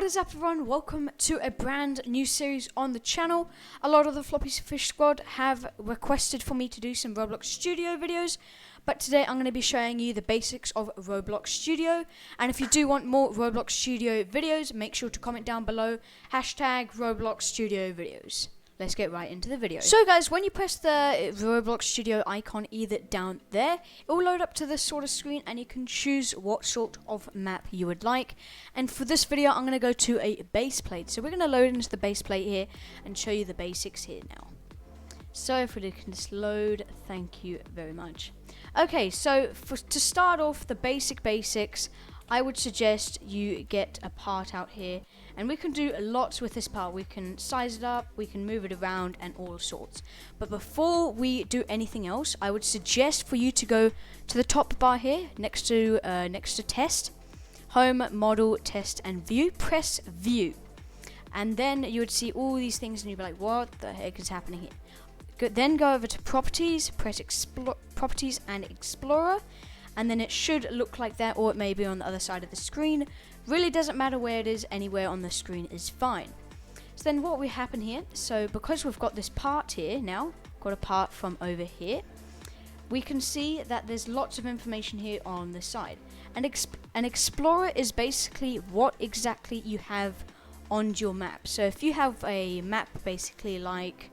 is up, everyone? Welcome to a brand new series on the channel. A lot of the Floppy Fish Squad have requested for me to do some Roblox Studio videos, but today I'm going to be showing you the basics of Roblox Studio. And if you do want more Roblox Studio videos, make sure to comment down below, hashtag Roblox Studio videos. Let's get right into the video. So guys, when you press the Roblox Studio icon either down there, it will load up to this sort of screen and you can choose what sort of map you would like. And for this video, I'm going to go to a base plate. So we're going to load into the base plate here and show you the basics here now. So if we can just load, thank you very much. Okay, so to start off the basics, I would suggest you get a part out here, and we can do lots with this part. We can size it up, we can move it around, and all sorts. But before we do anything else, I would suggest for you to go to the top bar here, next to test, home, model, test, and view. Press view, and then you would see all these things, and you'd be like, what the heck is happening here? Then go over to properties, press properties and explorer. And then it should look like that, or it may be on the other side of the screen. Really doesn't matter where it is, anywhere on the screen is fine. So then what will happen here, so because we've got this part here now, got a part from over here, we can see that there's lots of information here on the side. And an explorer is basically what exactly you have on your map. So if you have a map basically like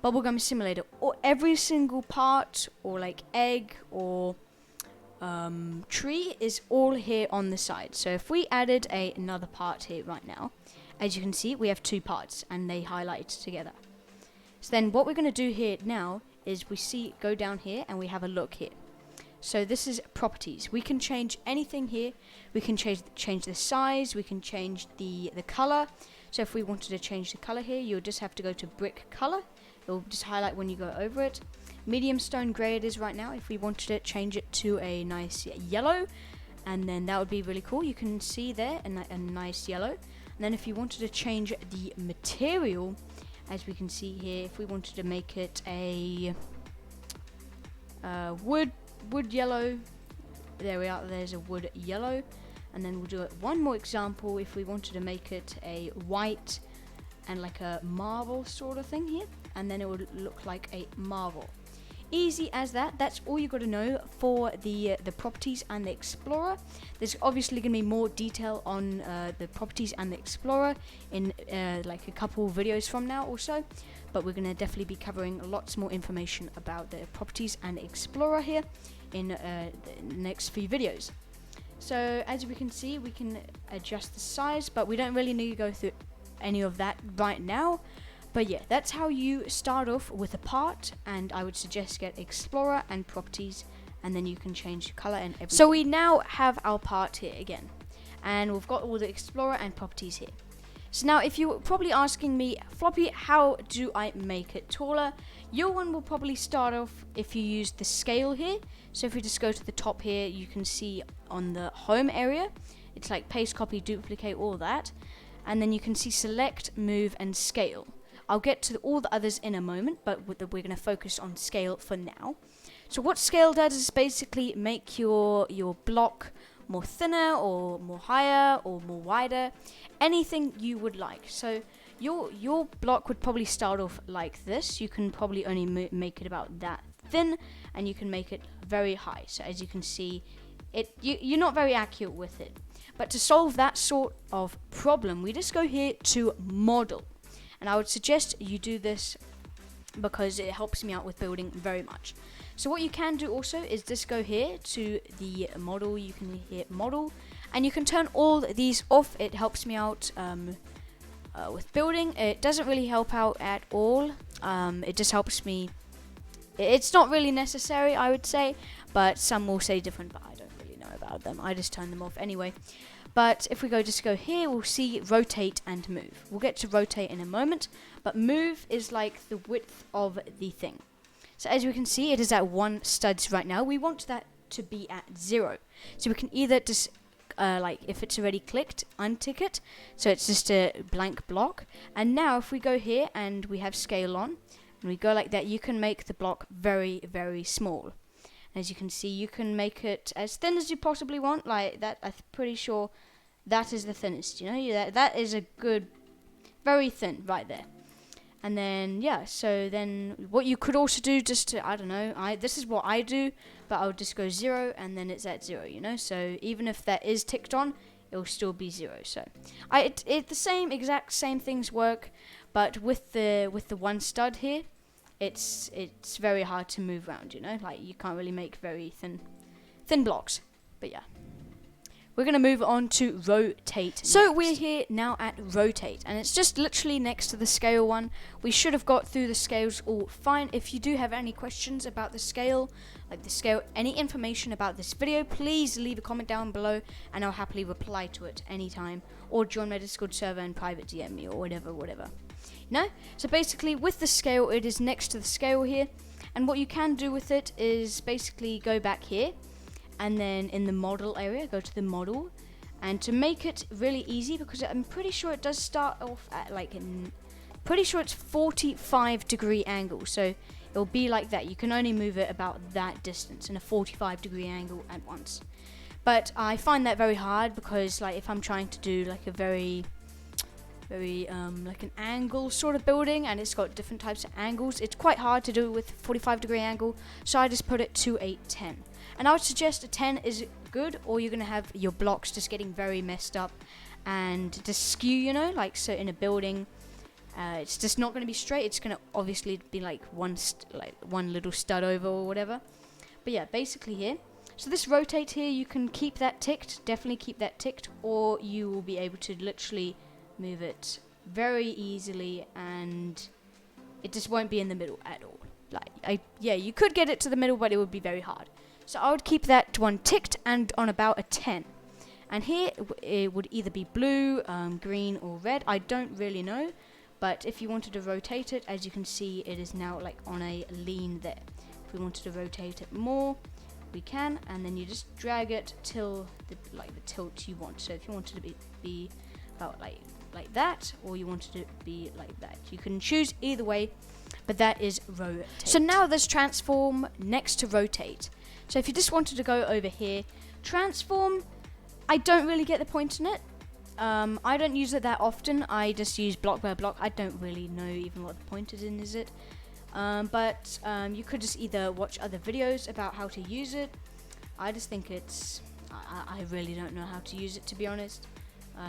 Bubblegum Simulator, or every single part, or like egg, or tree is all here on the side. So if we added another part here right now, as you can see, we have two parts and they highlight together. So then what we're going to do here now is go down here and we have a look here. So this is properties. We can change anything here. We can change the size, we can change the color. So if we wanted to change the color here, you would just have to go to brick color. It will just highlight when you go over it. Medium stone grey it is right now. If we wanted to change it to a nice yellow, and then that would be really cool. You can see there a nice yellow. And then if you wanted to change the material, as we can see here, if we wanted to make it a wood yellow, there we are, there's a wood yellow. And then we'll do it one more example. If we wanted to make it a white and like a marble sort of thing here, and then it would look like a marble. Easy as that. That's all you got to know for the properties and the explorer. There's obviously going to be more detail on the properties and the explorer in like a couple videos from now or so, but we're going to definitely be covering lots more information about the properties and the explorer here in the next few videos. So as we can see, we can adjust the size, but we don't really need to go through any of that right now. But yeah, that's how you start off with a part, and I would suggest get explorer and properties, and then you can change color and everything. So we now have our part here again, and we've got all the explorer and properties here. So now if you're probably asking me, Floppy, how do I make it taller? Your one will probably start off if you use the scale here. So if we just go to the top here, you can see on the home area, it's like paste, copy, duplicate, all that. And then you can see select, move, and scale. I'll get to all the others in a moment, but we're going to focus on scale for now. So what scale does is basically make your block more thinner, or more higher, or more wider, anything you would like. So your block would probably start off like this. You can probably only make it about that thin, and you can make it very high. So as you can see, you're not very accurate with it. But to solve that sort of problem, we just go here to model. And I would suggest you do this because it helps me out with building very much. So what you can do also is just go here to the model. You can hit model, and you can turn all these off. It helps me out with building. It doesn't really help out at all. It just helps me. It's not really necessary, I would say, but some will say different, but I don't really know about them. I just turn them off anyway. But if we just go here, we'll see rotate and move. We'll get to rotate in a moment, but move is like the width of the thing. So as we can see, it is at 1 studs right now. We want that to be at 0. So we can either just, like if it's already clicked, untick it. So it's just a blank block. And now if we go here and we have scale on, and we go like that, you can make the block very, very small. As you can see, you can make it as thin as you possibly want, like that. I'm pretty sure that is the thinnest, you know, that is a good, very thin right there. And then, yeah, so then what you could also do just to, I don't know, this is what I do, but I would just go 0 and then it's at 0, you know, so even if that is ticked on, it will still be 0. So the exact same things work, but with the one stud here, it's very hard to move around, you know, like you can't really make very thin blocks. But yeah, we're going to move on to rotate. So we're here now at rotate, and it's just literally next to the scale one. We should have got through the scales all fine. If you do have any questions about the scale, any information about this video, please leave a comment down below and I'll happily reply to it anytime, or join my Discord server and private DM me or whatever. No? So basically with the scale, it is next to the scale here, and what you can do with it is basically go back here, and then in the model area, go to the model, and to make it really easy, because I'm pretty sure it does start off at pretty sure it's 45-degree angle, so it'll be like that. You can only move it about that distance in a 45-degree angle at once. But I find that very hard, because like if I'm trying to do like a very like an angle sort of building, and it's got different types of angles, it's quite hard to do it with 45-degree angle, so I just put it to a 10. And I would suggest a 10 is good, or you're going to have your blocks just getting very messed up and just skew, you know, like so in a building, it's just not going to be straight. It's going to obviously be like one little stud over or whatever. But yeah, basically here, so this rotate here, you can keep that ticked, definitely keep that ticked, or you will be able to literally move it very easily, and it just won't be in the middle at all. Yeah, you could get it to the middle, but it would be very hard. So I would keep that one ticked and on about a 10. And here it would either be blue, green, or red. I don't really know, but if you wanted to rotate it, as you can see, it is now like on a lean there. If we wanted to rotate it more, we can, and then you just drag it till the tilt you want. So if you wanted to be about like that, or you wanted it to be like that, you can choose either way, but that is rotate. So now there's transform next to rotate. So if you just wanted to go over here, transform, I don't really get the point in it. I don't use it that often. I just use block by block. I don't really know even what the point is in, is it? But you could just either watch other videos about how to use it. I just think I really don't know how to use it, to be honest.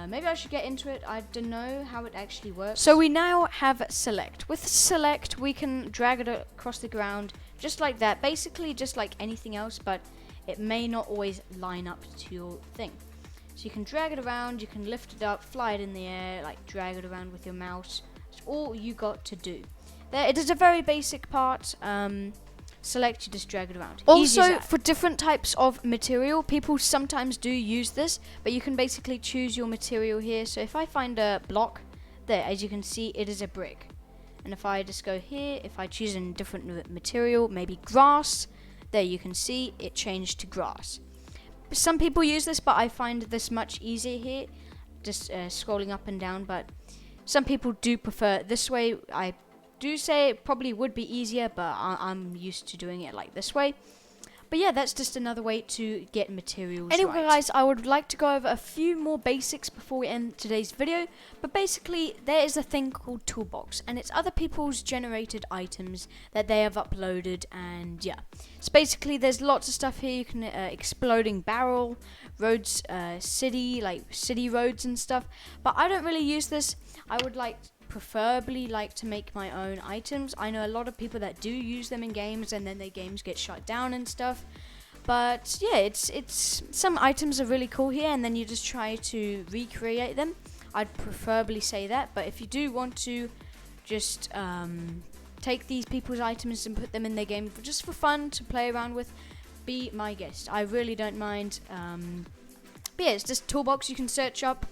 Maybe I should get into it. I don't know how it actually works. So we now have select. With select, we can drag it across the ground just like that. Basically just like anything else, but it may not always line up to your thing. So you can drag it around, you can lift it up, fly it in the air, like drag it around with your mouse. It's all you got to do. There, it is a very basic part. Select, you just drag it around. Also, for different types of material, people sometimes do use this, but you can basically choose your material here. So if I find a block, there, as you can see, it is a brick. And if I just go here, if I choose a different material, maybe grass, there you can see it changed to grass. Some people use this, but I find this much easier here, just scrolling up and down, but some people do prefer this way. I do say it probably would be easier, but I'm used to doing it like this way. But yeah, that's just another way to get materials anyway, right. Guys, I would like to go over a few more basics before we end today's video. But basically, there is a thing called Toolbox, and it's other people's generated items that they have uploaded, and yeah. So basically, there's lots of stuff here. You can exploding barrel, roads, city roads and stuff. But I don't really use this. I would preferably like to make my own items. I know a lot of people that do use them in games, and then their games get shut down and stuff. But yeah, it's some items are really cool here, and then you just try to recreate them. I'd preferably say that, but if you do want to just take these people's items and put them in their game just for fun to play around with, be my guest. I really don't mind. But yeah, it's just Toolbox. You can search up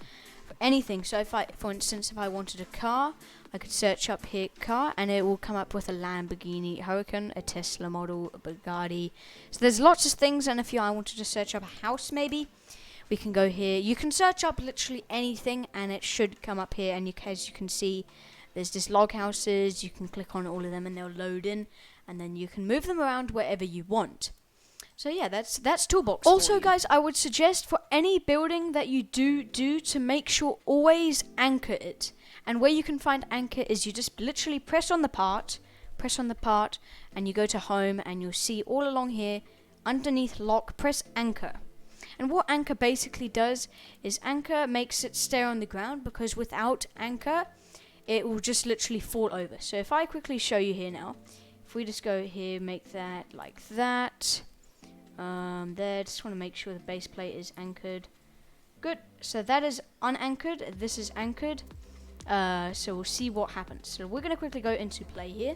anything. So if for instance, if I wanted a car, I could search up here car, and it will come up with a Lamborghini Huracan, a Tesla model, a Bugatti. So there's lots of things. And if I wanted to search up a house, maybe we can go here. You can search up literally anything, and it should come up here. And as you can see, there's just log houses. You can click on all of them, and they'll load in, and then you can move them around wherever you want. So yeah, that's Toolbox. Also, guys, I would suggest for any building that you do to make sure always anchor it. And where you can find anchor is you just literally press on the part, and you go to home, and you'll see all along here, underneath lock, press anchor. And what anchor basically does is anchor makes it stay on the ground, because without anchor, it will just literally fall over. So if I quickly show you here now, if we just go here, make that like that. There, just want to make sure the base plate is anchored. Good. So that is unanchored. This is anchored. So we'll see what happens. So we're going to quickly go into play here,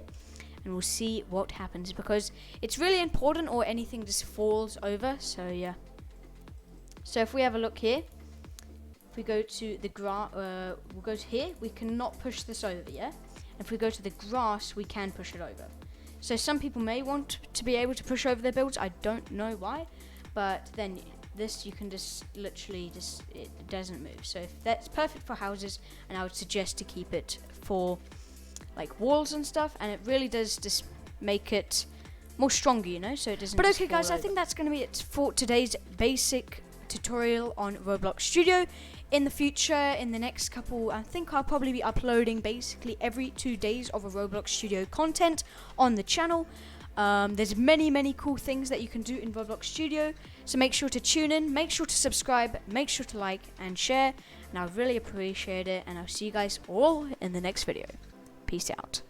and we'll see what happens, because it's really important or anything just falls over. So yeah. So if we have a look here, if we go to the grass, we'll go to here, we cannot push this over, yeah? If we go to the grass, we can push it over. So some people may want to be able to push over their builds. I don't know why, but then this you can just literally it doesn't move. So if that's perfect for houses, and I would suggest to keep it for like walls and stuff, and it really does just make it more stronger, you know, so it doesn't. But okay, guys, I think that's going to be it for today's basic tutorial on Roblox Studio. In the future, in the next couple, I think I'll probably be uploading basically every 2 days of a Roblox Studio content on the channel. There's many cool things that you can do in Roblox Studio, so make sure to tune in, make sure to subscribe, make sure to like and share, and I really appreciate it, and I'll see you guys all in the next video. Peace out.